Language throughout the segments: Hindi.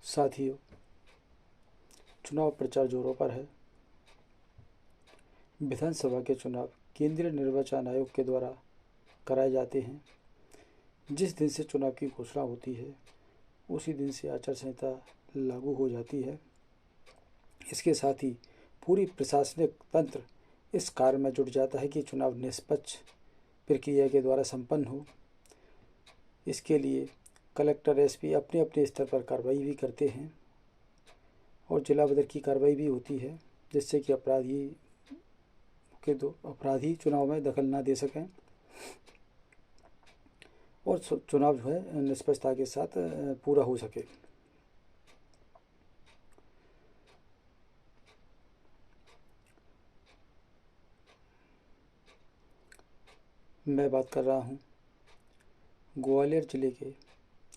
साथियों, चुनाव प्रचार जोरों पर है। विधानसभा के चुनाव केंद्रीय निर्वाचन आयोग के द्वारा कराए जाते हैं। जिस दिन से चुनाव की घोषणा होती है उसी दिन से आचार संहिता लागू हो जाती है। इसके साथ ही पूरी प्रशासनिक तंत्र इस कार्य में जुट जाता है कि चुनाव निष्पक्ष प्रक्रिया के द्वारा संपन्न हो। इसके लिए कलेक्टर, एसपी अपने अपने स्तर पर कार्रवाई भी करते हैं और जिला बदर की कार्रवाई भी होती है, जिससे कि अपराधी चुनाव में दखल ना दे सकें और चुनाव जो है निष्पक्षता के साथ पूरा हो सके। मैं बात कर रहा हूँ ग्वालियर जिले के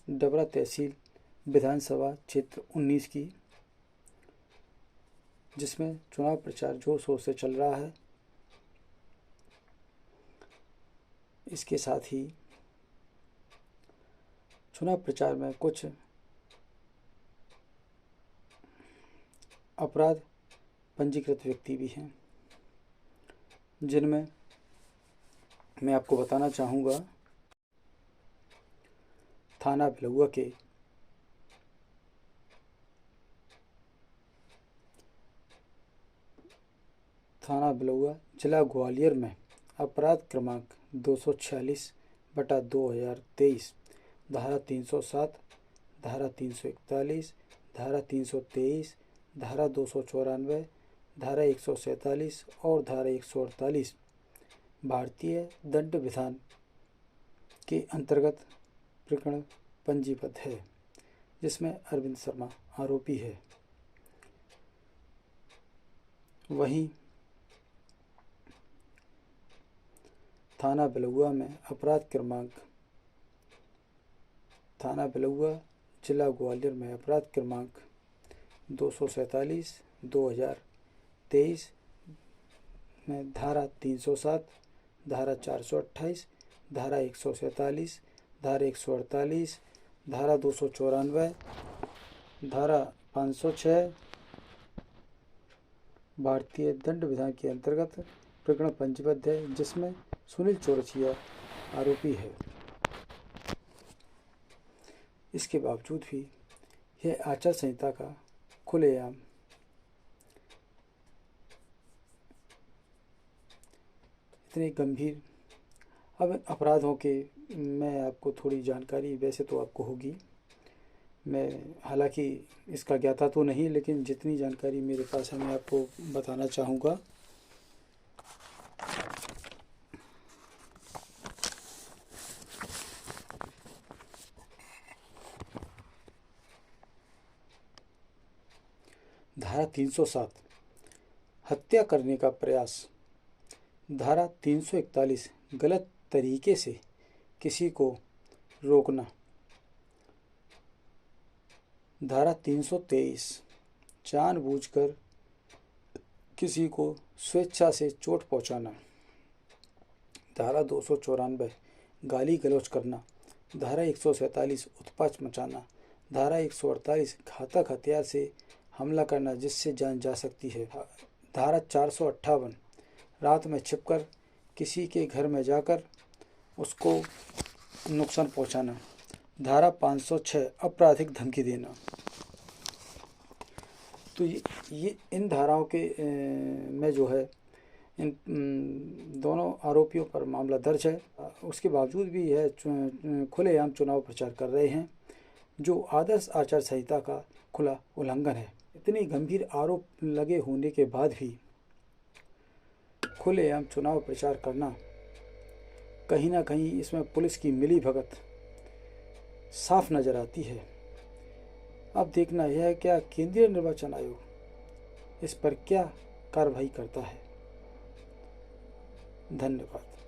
डबरा तहसील विधानसभा क्षेत्र 19 की, जिसमें चुनाव प्रचार जोर शोर से चल रहा है। इसके साथ ही चुनाव प्रचार में कुछ अपराध पंजीकृत व्यक्ति भी हैं, जिनमें मैं आपको बताना चाहूँगा थाना बिलौआ जिला ग्वालियर में अपराध क्रमांक 246/2023, धारा 307, धारा 341, धारा 323, धारा 294, धारा 147 और धारा 148 भारतीय दंड विधान के अंतर्गत प्रकरण पंजीबद्ध है, जिसमें अरविंद शर्मा आरोपी है। वहीं थाना बिलौआ जिला ग्वालियर में अपराध क्रमांक 247/2023 में धारा 307, धारा 428, धारा 147, धारा 148, धारा 294, धारा 506 भारतीय दंड विधान के अंतर्गत प्रकरण पंजीबद्ध है, जिसमें सुनील चौरसिया आरोपी है। इसके बावजूद भी यह आचार संहिता का खुलेआम इतने गंभीर अब अपराधों के मैं आपको थोड़ी जानकारी वैसे तो आपको होगी, मैं हालांकि इसका ज्ञाता तो नहीं, लेकिन जितनी जानकारी मेरे पास है मैं आपको बताना चाहूँगा। धारा 307 हत्या करने का प्रयास, धारा 341 गलत तरीके से किसी को रोकना, धारा 323 जानबूझकर किसी को स्वेच्छा से चोट पहुंचाना, धारा 294 गाली गलौज करना, धारा 147 उत्पात मचाना, धारा 148 घातक हथियार से हमला करना जिससे जान जा सकती है, धारा 458 रात में छिपकर किसी के घर में जाकर उसको नुकसान पहुंचाना, धारा 506 आपराधिक धमकी देना। तो ये इन धाराओं के में जो है इन दोनों आरोपियों पर मामला दर्ज है। उसके बावजूद भी यह खुलेआम चुनाव प्रचार कर रहे हैं, जो आदर्श आचार संहिता का खुला उल्लंघन है। इतनी गंभीर आरोप लगे होने के बाद भी खुलेआम चुनाव प्रचार करना, कहीं ना कहीं इसमें पुलिस की मिलीभगत साफ नजर आती है। अब देखना यह है क्या केंद्रीय निर्वाचन आयोग इस पर क्या कार्रवाई करता है। धन्यवाद।